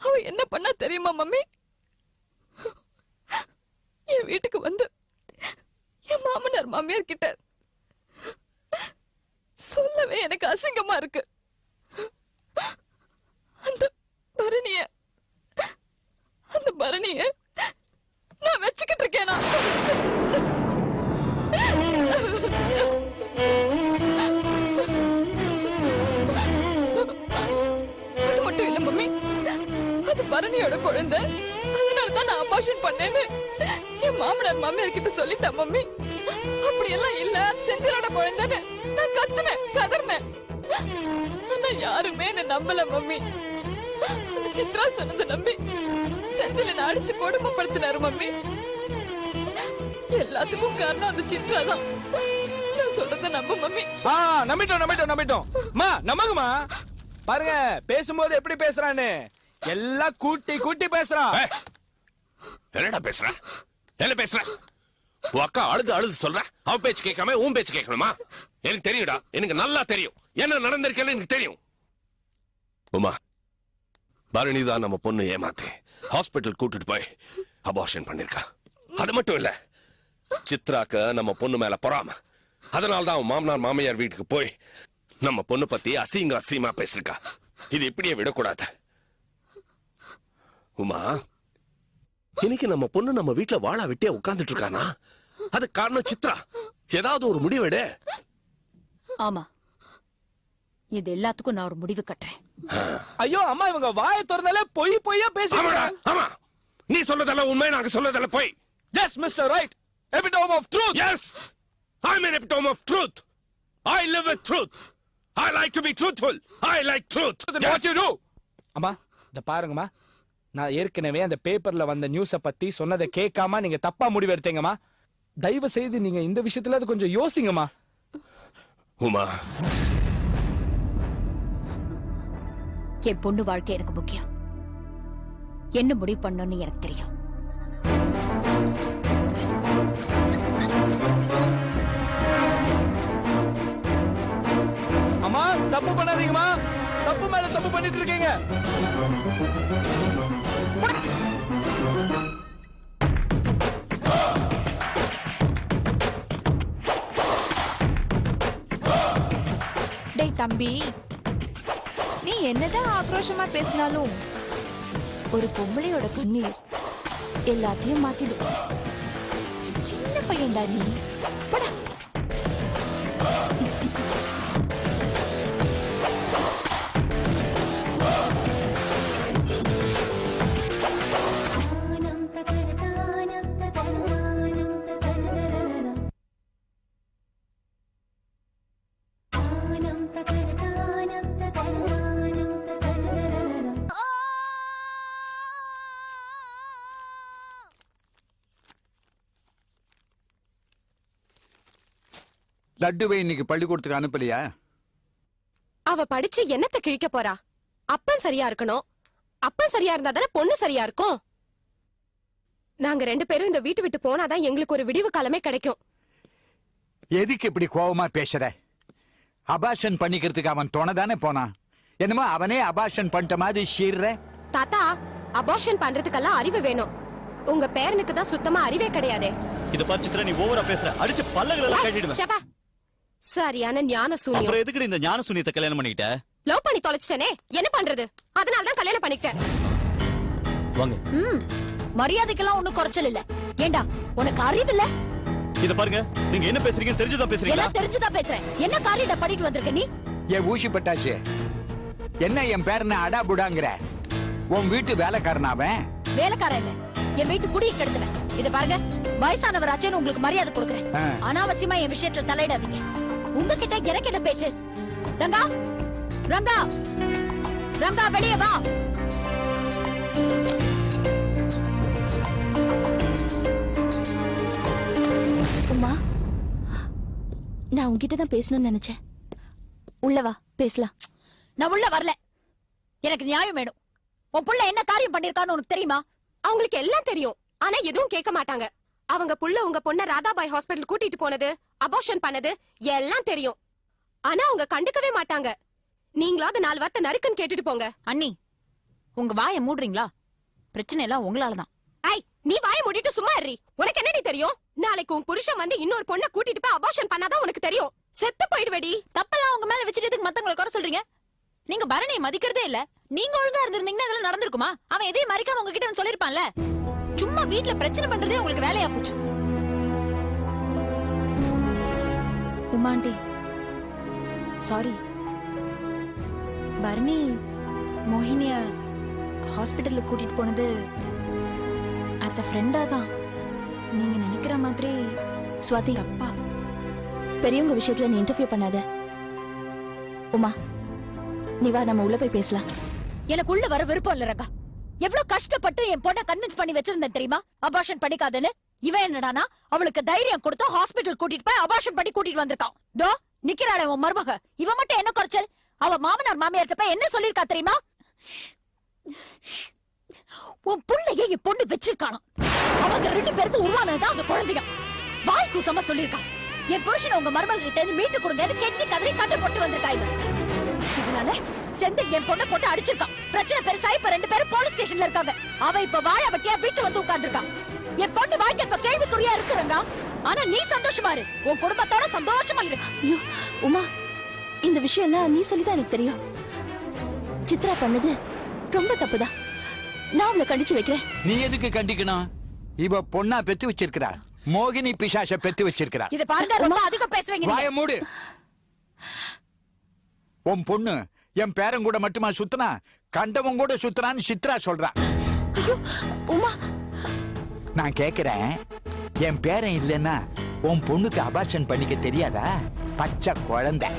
அவ என்ன பண்ணா தெரியுமா மம்மி? என் வீட்டுக்கு வந்து என் மாமனார் மாமியார் கிட்ட சொல்லவே எனக்கு அசிங்கமா இருக்கு. அந்த பரணிய நான் வச்சுக்கிட்டு இருக்கேனா? அது மட்டும் இல்ல மம்மி, அது பரணியோட குழந்தை. அதனாலதான் நான் அபார்ஷன் பண்ணேன்னு என் மாமனார் மாமியார் கிட்ட சொல்லிட்டேன் மம்மி. அப்படியெல்லாம் இல்ல, செந்திலோட குழந்தைன்னு நான் கத்துனேன், கதறினேன். ஆனா யாருமே என்ன நம்பல மம்மி. சித்ரா சொன்னதை நம்பி செந்தில அடிச்சு கொடுமைப்படுத்தினாரு மம்மி. எல்லாத்துக்கும் காரணம் அந்த சித்ரா தான். நான் சொல்றத நம்ப மம்மி. நம்பிட்டோம். நம்புங்கம்மா. பாருங்க பேசும்போது எப்படி பேசுறான்னு. எல்லாம் கூட்டி பேசுறான். என்னடா பேசுற? என்ன பேசுற? உன் அக்கா அழுது சொல்ற. அவன் பேச்சு கேட்காம உன் பேச்சு கேட்கணுமா? எனக்கு தெரியும்டா, எனக்கு நல்லா தெரியும் என்ன நடந்திருக்கேன்னு எனக்கு தெரியும். உமா, பரணி தான் நம்ம பொண்ணு ஏமாத்தி ஹாஸ்பிட்டல் கூட்டிட்டு போய் அபார்ஷன் பண்ணிருக்கா. அது மட்டும் இல்ல, சித்ராக்கு நம்ம பொண்ணு மேல பொறாம. அதனால்தான் அவன் மாமனார் மாமியார் வீட்டுக்கு போய் நம்ம பொண்ணு பத்தி அசிங்கமா பேசிருக்கா. இது இப்படியே விடக்கூடாது. உமா, இன்னைக்கு நம்ம பொண்ணு நம்ம வீட்டுல வாழா விட்டே உட்கார்ந்துட்டு இருக்கானா? அது காரணம் சித்ரா. ஏதாவது ஒரு முடிவெடு. ஆமா, இது எல்லாத்துக்கும் நான் ஒரு முடிவு கட்டுறேன். ஐயோ அம்மா, இவங்க வாயை திறந்தாலே பொய்யா பேசுறாங்க. ஆமா, நீ சொல்றதெல்லாம் உண்மை, நாங்க சொல்றதெல்லாம் பொய். Yes, Mr. Right. Epitome of truth. Yes, I'm an epitome of truth. I live with truth. I like to be truthful. I like truth. Yes. What you do? அம்மா, இத பாருங்கம்மா. நான் ஏற்கனவே அந்த பேப்பர்ல வந்த நியூஸ பத்தி சொன்னதை கேட்காம நீங்க தப்பா முடிவு எடுத்தீங்கம்மா. தயவு செய்து நீங்க இந்த விஷயத்துல கொஞ்சம் யோசிங்கம்மா. உமா, என் பொண்ணு வாழ்க்கை எனக்கு முக்கியம். என்ன முடிவு பண்ணணும்னு எனக்கு தெரியும். அம்மா, தப்பு பண்ணாதீங்கம்மா. தப்பு மேல தப்பு பண்ணிட்டு இருக்கீங்க. டேய் தம்பி, நீ என்னதான் ஆக்ரோஷமா பேசினாலும் ஒரு பொம்பளையோட கண்ணீர் எல்லாத்தையும் மாத்திடும். சின்ன பையன்டா நீ. போடா. லட்டுவை இன்னைக்கு பள்ளிக்கூடத்துக்கு அனுப்பலையா? அவ படிச்சு என்னத்தை கிழிக்க போறா? அப்பன் சரியா இருக்கணும். அப்பன் சரியா இருந்தா தானே பொண்ணு சரியா இருக்கும். நாங்க 2 பேரும் இந்த வீட்டு விட்டு போனாதான் எங்களுக்கு ஒரு விடிவு காலமே கிடைக்கும். எதுக்கு இப்படி கோவமா பேசுற? அபார்ஷன் பண்ணிக்கிறதுக்கு அவன் துணைதானே போனான். என்னமோ அவனே அபார்ஷன் பண்ணிட்ட மாதிரி சீர்ற. தாத்தா, அபார்ஷன் பண்றதுக்கெல்லாம் அறிவு வேணும். உங்க பேரனுக்கு தான் சுத்தமா அறிவே கிடையாது. இத பாத்து சித்ரா, நீ ஓவரா பேசுற. அடிச்சு பல்லகள எல்லாம் கட்டிடுவேன். சரியான ஞான சூனியம். அப்புறம் எதுக்கு இந்த ஞான சூனியத்தை கல்யாணம் பண்ணிட்ட? லவ் பண்ணி தொலைச்சிட்டேனே, என்ன பண்றது? அதனால தான் கல்யாணம் பண்ணிட்டேன். வாங்க. மரியாதைக்கெல்லாம் ஒண்ணும் குறைச்சல் இல்ல. ஏண்டா, உனக்கு அறிவு இல்ல? இத பாருங்க, நீங்க என்ன பேசுறீங்க தெரிஞ்சுதான் பேசுறீங்களா? எல்லாம் தெரிஞ்சுதான் பேசுறேன். என்ன காரியத்தை பண்ணிட்டு வந்திருக்க நீ? ஏ ஊசி பட்டாச்சு, என்ன என் பேரனை அடா புடாங்கிற? உன் வீட்டு வேலைக்காரனாவன். வேலைக்காரன் இல்ல, என் வீட்டு குடியை கெடுத்துவேன். இத பாருங்க, வயசானவராச்சேன்னு உங்களுக்கு மரியாதை கொடுக்குறேன். அனாவசியமா என் விஷயத்துல தலையிடாதீங்க. உங்ககிட்ட எனக்கு என்ன பேச்சு? ரங்கா, ரங்கா, ரங்கா, வெளியே வா. உமா, நான் உன்கிட்ட தான் பேசணும்னு நினைச்சேன். உள்ள வா, பேசலாம். நான் உள்ள வரல. எனக்கு நியாயம் வேணும். உன் புள்ள என்ன காரியம் பண்ணிருக்கான்னு உனக்கு தெரியுமா? அவங்களுக்கு எல்லாம் தெரியும், ஆனா எதுவும் கேட்க மாட்டாங்க. அவங்க புள்ள உங்க பொண்ண ராதாபாய் ஹாஸ்பிடல் கூட்டிட்டு போனது, அபார்ஷன் பண்ணது எல்லாம் தெரியும். ஆனா அவங்க கண்டுக்கவே மாட்டாங்க. நீங்களாவது 4 வார்த்தை நறுக்குன்னு கேட்டுட்டு போங்க. அண்ணி, உங்க வாயை மூடுறீங்களா? பிரச்சனை எல்லாம் உங்களாலதான். ஐய், நீ வாயை மூடிட்டு சும்மா இருறி. உனக்கு என்னடி தெரியும்? நாளைக்கு உன் புருஷன் வந்து இன்னொரு பொண்ணை கூட்டிட்டு போய் அபார்ஷன் பண்ணாதான் உனக்கு தெரியும். செத்து போயிடுவேடி. தப்பெல்லாம் உங்க மேல வச்சுட்டு மத்தவங்களை குறை சொல்றீங்க. நீங்க பரணியை மதிக்கிறதே இல்ல. நீங்க ஒழுங்கா இருந்திருந்தீங்கன்னா இதெல்லாம் நடந்திருக்குமா? அவன் எதையும் மறைக்காம உங்ககிட்ட வந்து சொல்லிருப்பான்ல. சும்மா வீட்டுல பிரச்சனை பண்றதே உங்களுக்கு வேலையா போச்சு. உமாண்டி சாரி. பரணி மோகினிய ஹாஸ்பிடல்ல கூட்டிட்டு போனது ஆஸ் அ ஃப்ரெண்டா தான். நீங்க நினைக்கிற மாதிரி ஸ்வாதி, தப்பா பெரியவங்க விஷயத்துல நீ இன்டர்ஃபியர் பண்ணாத. உமா, நீ வா, நம்ம உள்ள போய் பேசலாம். எனக்கு உள்ள வர விருப்பம் இல்ல ரங்கா. எவ்வளவு கஷ்டப்பட்டு என் பொண்ணை கன்வின்ஸ் பண்ணி வச்சிருந்தேன் தெரியுமா அபார்ஷன் பண்ணிக்காதுன்னு. இவன் என்னடானா அவளுக்கு தைரியம் கொடுத்து ஹாஸ்பிடல் கூட்டிட்டு போய் அபார்ஷன் பண்ணி கூட்டிட்டு வந்திருக்கான். தோ நிக்கிறாளே உன் மருமக. இவ மட்டும் என்ன குறைச்சல்? அவ மாமனார் மாமியார்ட்ட போய் என்ன சொல்லிருக்கா தெரியுமா? உன் புள்ளைய என் பொண்ணு வச்சிருக்கானா. அவங்க 2 பேருக்கும் உருவானதுதான் அந்த குழந்தைங்க. வாய் கூசமா சொல்லிருக்கா. என் புருஷன் உங்க மருமக கிட்ட இருந்து மீட்டு கொடுங்கன்னு கெஞ்சி கதறி சண்டை போட்டு வந்திருக்கா. இவன் இதனால செந்தில் என் பொண்ணை போட்டு அடிச்சிருக்கான். பிரச்சனை பெருசா இப்ப 2 பேரும் போலீஸ் ஸ்டேஷன்ல இருக்காங்க. அவ இப்ப வாழ வட்டியா வீட்டு வந்து உட்கார்ந்துருக்கான். என் பொண்ணு வாழ்க்கை இப்ப கேள்விக்குறியா இருக்குறங்க. ஆனா நீ சந்தோஷமா இரு. உன் குடும்பத்தோட சந்தோஷமா இரு. ஐயோ உமா, இந்த விஷயம் எல்லாம் நீ சொல்லிதான் எனக்கு தெரியும். சித்ரா பண்ணது ரொம்ப தப்புதான். நான் அவளை கண்டிச்சு வைக்கிறேன். நீ எதுக்கு கண்டிக்கணும்? இவ பொண்ணா பெத்து வச்சிருக்கிறா. மோகினி பிசாச பெத்து வச்சிருக்கிறா. இத பாருங்க, ரொம்ப அதிகம் பேசுறீங்க. வாய மூடு. உன் பொண்ணு என் பேரன் கூட மட்டுமா சுத்தனா, கண்டவன் கூட சுத்தனான்னு சித்ரா சொல்றா. உமா, நான் கேக்குறேன், என் பேரன் இல்லைன்னா உன் பொண்ணுக்கு அபார்ஷன் பண்ணிக்க தெரியாதா? பச்சை குழந்தை.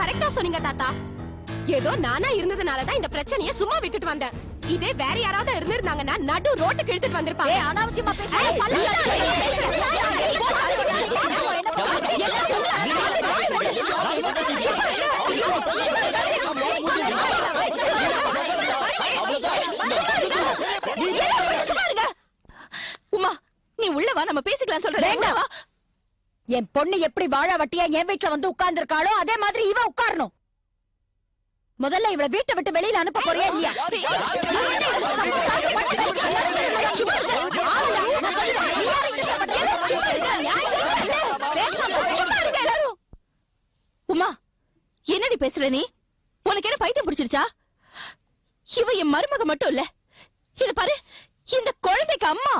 கரெக்டா சொன்னீங்க தாத்தா. ஏதோ நானா இருந்ததுனாலதான் இந்த பிரச்சனைய சும்மா விட்டுட்டு வந்தேன். இதே வேற யாராவது இருந்திருந்தாங்கன்னா நடு ரோட்டுக்கு இழுத்துட்டு வந்திருப்பாங்க. அனாவசியமா உமா, நீ உள்ள வா, நம்ம பேசிக்கலாம் சொல்றேன். என் பொண்ணு எப்படி வாழ வட்டியா என் வீட்டுல வந்து உட்கார்ந்து இருக்காளோ அதே மாதிரி இவ உட்காரணும். முதல்ல இவளை வீட்டை விட்டு வெளியில அனுப்ப போறியா இல்லையா? உமா, என்னடி பேசுற நீ? உனக்கு என்ன பைத்தியம் பிடிச்சிருச்சா? இவ என் மருமக மட்டும் இல்ல, இத பாரு, இந்த குழந்தைக்கு அம்மா.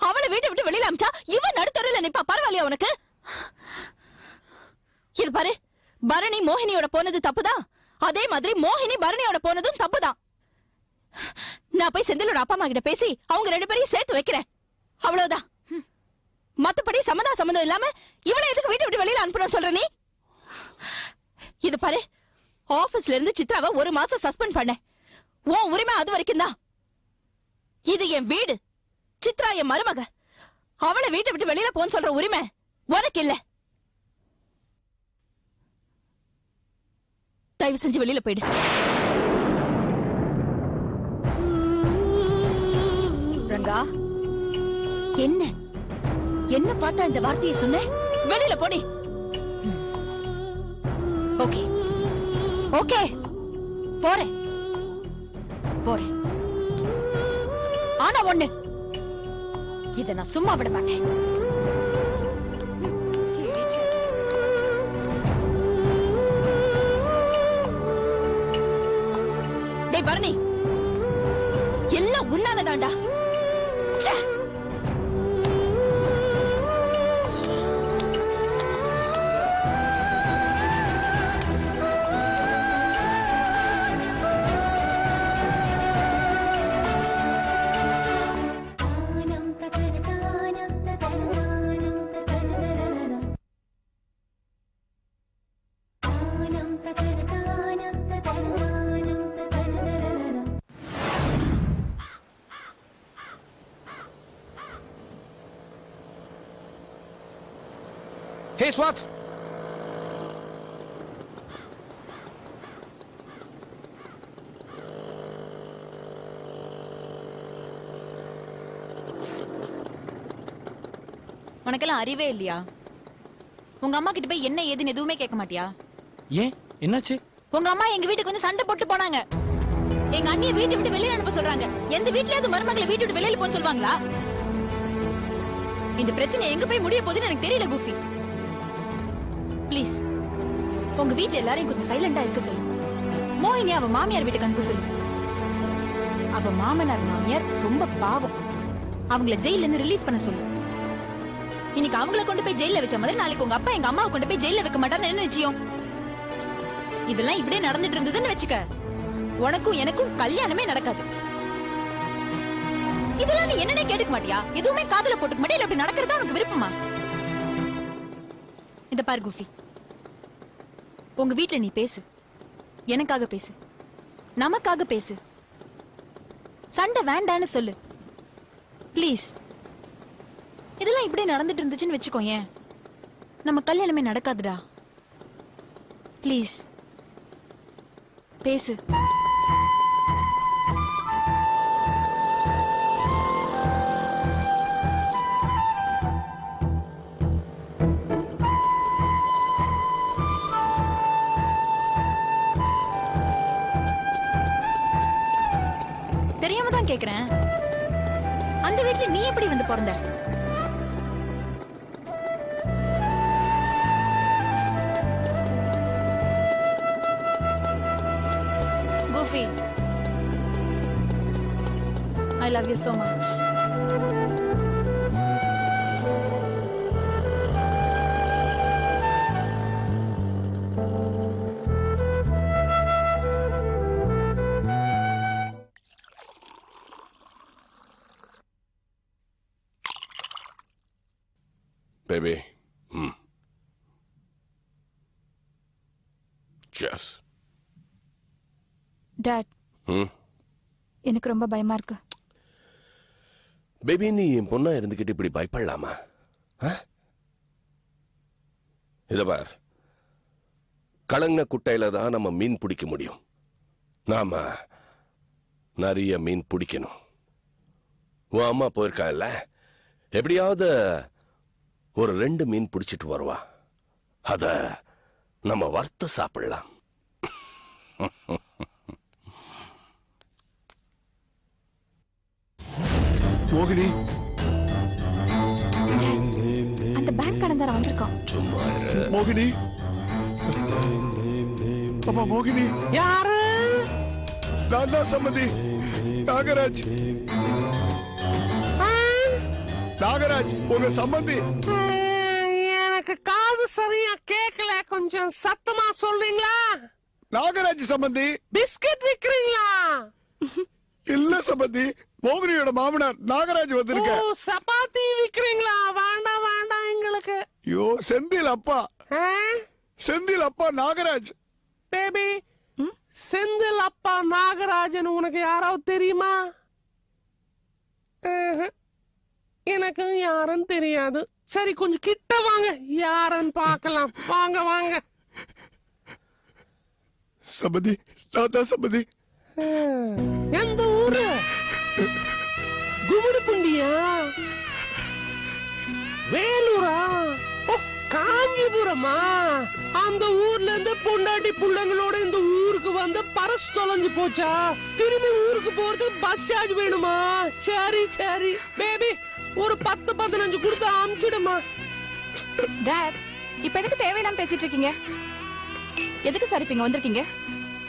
அவளை வீட்டை விட்டு வெளியில அமிச்சா இவ நடுத்தருல நிப்பா. பரவாயில்லையா உனக்கு? இது பாரு, பரணி மோகினியோட போனது தப்புதான். அதே மாதிரி மோகினி பரணியோட போனதும் தப்புதான். நான் போய் செந்திலோட அப்பா அம்மா கிட்ட பேசி அவங்க 2 பேரையும் சேர்த்து வைக்கிறேன். அவ்வளவுதான். மத்தபடி சம்மதம் இல்லாம இவளை எதுக்கு வீட்டை விட்டு வெளியில அனுப்பணும் சொல்ற நீ? இது பாரு, ஆபீஸ்ல இருந்து சித்ராவை 1 மாசம் சஸ்பெண்ட் பண்ண. உன் உரிமை அது வரைக்கும் தான். இது என் வீடு. சித்ரா என் மருமக. அவளை வீட்டை விட்டு வெளியில போன்னு சொல்ற உரிமை உனக்கு இல்ல. தயவு செஞ்சு வெளியில போயிடு. ரங்கா, என்ன பார்த்தா இந்த வார்த்தையை சொன்ன? வெளியில போடி. ஓகே ஓகே, போறேன். ஆனா ஒண்ணு, இத நான் சும்மா விட மாட்டேன். டேய் பரணி, எல்லாம் உன்னாலதான்டா. ச்சே. Hey, Swat! உனக்கெல்லாம் அறிவே இல்லையா? உங்க அம்மா கிட்ட போய் என்ன ஏதுன்னு எதுவுமே கேட்க மாட்டியா? ஏன் என்னாச்சு? உங்க அம்மா எங்க வீட்டுக்கு வந்து சண்டை போட்டு போனாங்க. எங்க அண்ணிய வீட்டை விட்டு வெளியே அனுப்ப சொல்றாங்க. எந்த வீட்லயாவது மருமகளை வீட்டை விட்டு வெளியில போக சொல்லுவாங்களா? இந்த பிரச்சனை எங்க போய் முடிய போகுதுன்னு எனக்கு தெரியல குஃபி. ப்ளீஸ் உங்க வீட்ல எல்லாரையும் கொஞ்சம் சைலண்டா இருக்க சொல்லு. மோகினி அவ மாமியார் வீட்டுக்கு அனுப்ப சொல்லு. அவ மாமனார் மாமியார் ரொம்ப பாவம். அவங்கள ஜெயில இருந்து ரிலீஸ் பண்ண சொல்லு. இன்னைக்கு அவங்கள கொண்டு போய் ஜெயில வச்ச மாதிரி நாளைக்கு உங்க அப்பா எங்க அம்மாவை கொண்டு போய் ஜெயில வைக்க மாட்டான்னு என்ன நிச்சயம்? இதெல்லாம் இப்படியே நடந்துட்டு இருந்ததுன்னு வச்சுக்க, உனக்கும் எனக்கும் கல்யாணமே நடக்காது. இதெல்லாம் நீ என்னன்னே கேட்டுக்க மாட்டியா? எதுவுமே காதுல போட்டுக்க மாட்டியா? இல்ல அப்படி நடக்கிறதா உனக்கு விருப்பமா? இந்த பாரு குஃபி, உங்க வீட்டுல நீ பேசு, எனக்காக பேசு, நமக்காக பேசு. சண்டை வேண்டான்னு சொல்லு ப்ளீஸ். இதெல்லாம் இப்படியே நடந்துட்டு இருந்துச்சுன்னு வச்சுக்கோ, ஏன் நம்ம கல்யாணமே நடக்காதுடா. ப்ளீஸ் பேசு. தெரியாம தான் கேக்குறேன், அந்த வீட்டுல நீ எப்படி வந்து பிறந்த? Goofy, I love you so much. Baby. Cheers. Dot, எனக்கு ரொம்ப பயமா இருக்கு. பேபி, நீ என் பொண்ணா இருந்துகிட்டு இப்படி பயப்படலாமா? இத பார், கலங்க குட்டையில தான் நம்ம மீன் பிடிக்க முடியும். நாம நிறைய மீன் பிடிக்கணும். உன் அம்மா போயிருக்கால, எப்படியாவது ஒரு 2 மீன் பிடிச்சிட்டு வருவா. அத நம்ம வறுத்து சாப்பிடலாம். மோகினி, அந்த பேங்க் கடந்தார வந்திருக்கான். சும்மா இரு. மோகினி, அம்மா மோகினி. யாரு? நான் தான் சம்மதி, நாகராஜ். நாகராஜ் உங்க சம்மந்தி. எனக்கு காது சரியா கேட்கல, கொஞ்சம் சத்தமா சொல்றீங்களா? நாகராஜ் சம்மந்தி. பிஸ்கட் விக்கிறீங்களா? இல்ல சம்மந்தி, மோகினியோட மாமனார் நாகராஜ் வந்திருக்க. ஓ, சப்பாத்தி விக்கிறீங்களா? வேண்டாம் வேண்டாம் எங்களுக்கு. ஐயோ, செந்தில் அப்பா. செந்தில் அப்பா நாகராஜ். பேபி, செந்தில் அப்பா நாகராஜன் உனக்கு யாராவது தெரியுமா? எனக்கு யாரும் தெரியாது. சரி, கொஞ்சம் கிட்ட வாங்க, யாருன்னு பார்க்கலாம். வாங்க வாங்க. சம்மதி, நான் தான் சம்மதி. எந்த ஊரு? கும்மிடிப்பூண்டியா? வேலூரா? காஞ்சிபுரமா? அந்த ஊர்ல இருந்து பொண்டாட்டி புள்ளங்களோட இந்த ஊருக்கு வந்து பரஸ் தொலைஞ்சு போச்சா? திரும்பி ஊருக்கு போறதுக்கு பஸ் சார்ஜ் வேணுமா? சரி சரி பேபி, ஒரு 10-15 கொடுத்து அமிச்சிடுமா. டாட், இப்ப எதுக்கு தேவையில்லாம பேசிட்டு இருக்கீங்க? எதுக்கு சார் இப்ப இங்க வந்திருக்கீங்க?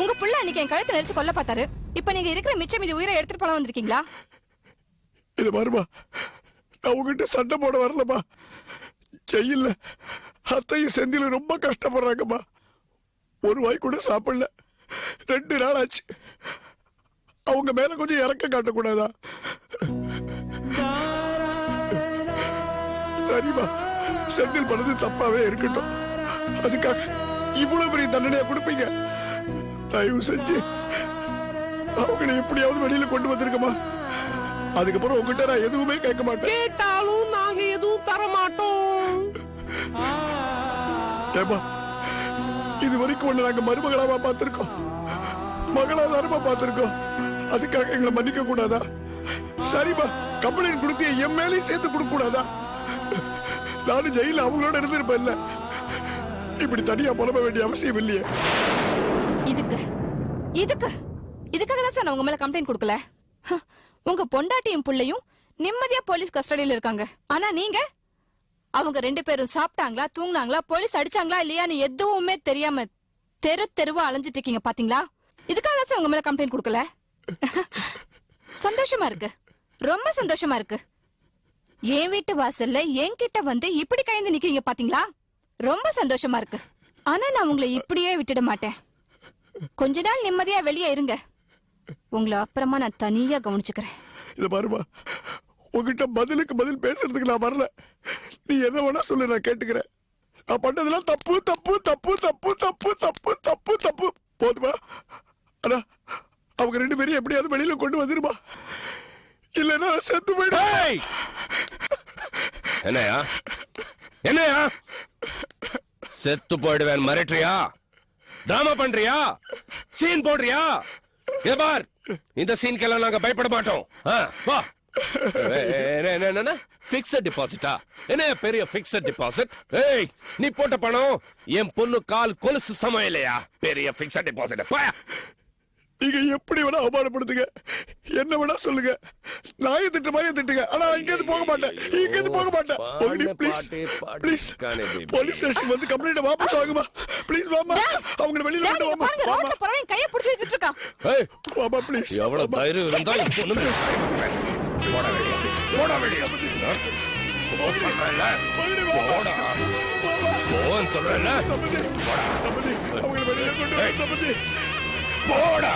உங்க புள்ள அன்னைக்கு என் கழுத்தை நெரிச்சு கொல்ல பார்த்தாரு. இப்ப நீங்க இருக்கிற மிச்சம் மீதி உயிரை எடுத்துட்டு போல வந்திருக்கீங்களா? இது பாருமா, நான் உங்ககிட்ட சண்டை போட வரலமா. ஜெயில அத்தையும் செந்திலும் ரொம்ப கஷ்டப்படுறாங்கம்மா. ஒரு வாய் கூட சாப்பிடல, 2 நாள் ஆச்சு. அவங்க மேல கொஞ்சம் இறக்க காட்டக்கூடாதா? சரிமா, செந்தில் பண்ணது தப்பாவே இருக்கட்டும். அதுக்காக இவ்வளவு பெரிய தண்டனையா கொடுப்பீங்க? தயவு செஞ்சு அவங்களை எப்படியாவது வெளியில கொண்டு வந்திருக்கமா. அதுக்கப்புறம் உங்ககிட்ட நான் எதுவுமே கேட்க மாட்டேன். கேட்டாலும் நாங்க எதுவும் தர மாட்டோம். ஏமா, இது வரைக்கும் ஒண்ணு நாங்க மருமகளாவா பார்த்திருக்கோம், மகளாதாரமா பார்த்திருக்கோம். அதுக்காக எங்களை மன்னிக்க கூடாதா? சரிமா, கம்ப்ளைண்ட் கொடுத்து என் மேலையும் சேர்த்து கொடுக்க கூடாதா? நானும் ஜெயில அவங்களோட இருந்திருப்பேன். இல்ல, இப்படி தனியா புலம்ப வேண்டிய அவசியம் இல்லையே. இதுக்கு இதுக்காக தான் சார் நான் உங்க மேல கம்ப்ளைண்ட் கொடுக்கல. உங்க பொண்டாட்டியும் புள்ளையும் நிம்மதியா போலீஸ் கஸ்டடியில இருக்காங்க. ஆனா நீங்க அவங்க 2 பேரும் சாப்பிட்டாங்களா, தூங்குனாங்களா, போலீஸ் அடிச்சாங்களா இல்லையான்னு எதுவுமே தெரியாம தெருவா அலைஞ்சிட்டு இருக்கீங்க பாத்தீங்களா? இதுக்காக தான் சார் உங்க மேல கம்ப்ளைண்ட் கொடுக்கல. சந்தோஷமா இருக்கு, ரொம்ப சந்தோஷமா இருக்கு. என் வீட்டு வாசல்ல என்கிட்ட வந்து இப்படி கைந்து நிக்கிறீங்க பாத்தீங்களா? ரொம்ப சந்தோஷமா இருக்கு. ஆனா நான் உங்களை இப்படியே விட்டுட மாட்டேன். கொஞ்ச நாள் நிம்மதியா வெளியே இருங்க. உங்களை அப்புறமா நான் தனியா கவனிச்சுக்கிறேன். இத பாருமா, உங்ககிட்ட பதிலுக்கு பதில் பேசுறதுக்கு நான் வரல. நீ என்ன வேணா சொல்லு, நான் கேட்டுக்கிறேன். நான் பண்ணதெல்லாம் தப்பு தப்பு தப்பு தப்பு தப்பு தப்பு தப்பு தப்பு. போதுமா? ஆனா அவங்க 2 பேரும் எப்படியாவது வெளியில கொண்டு வந்துருமா, இல்லன்னா செத்து போயிடு. என்னையா என்னையா செத்து போயிடுவேன் மிரட்டுறியா? டிராமா பண்றியா? சீன் போடுறியா? பார், இந்த சீன்க்கெல்லாம் நாங்க பயப்பட மாட்டோம். வா. பிக்ஸட் டிபாசிட்டா? என்ன பெரிய பிக்ஸட் டிபாசிட்? ஏய், நீ போட்ட பணம் என் பொண்ணு கால் கொலுசு சமயம் இல்லையா? பெரிய பிக்ஸட் டிபாசிட். நீங்க எப்படி வேணா அவமானப்படுத்துங்க, என்ன வேணா சொல்லுங்க, நாயை திட்டு மாதிரி திட்டுங்க. ஆனா இங்கிருந்து போக மாட்டேன், இங்கிருந்து போக மாட்டேன். ப்ளீஸ் போலீஸ் ஸ்டேஷன் வந்து கம்ப்ளைண்ட் வாபஸ் வாங்குமா ப்ளீஸ். வாமா, அவங்க வெளியில கொண்டு வாமா. ரோட்ல போறவன் கைய பிடிச்சு வச்சிட்டு இருக்கான். ஏய் வாமா ப்ளீஸ். எவ்வளவு தைரியம் இருந்தா பொண்ணு போடா வெளிய, போடா வெளிய. போடா போன்னு சொல்றேன்ல. அவங்க வெளியில கொண்டு வா சம்பந்தி. போடா.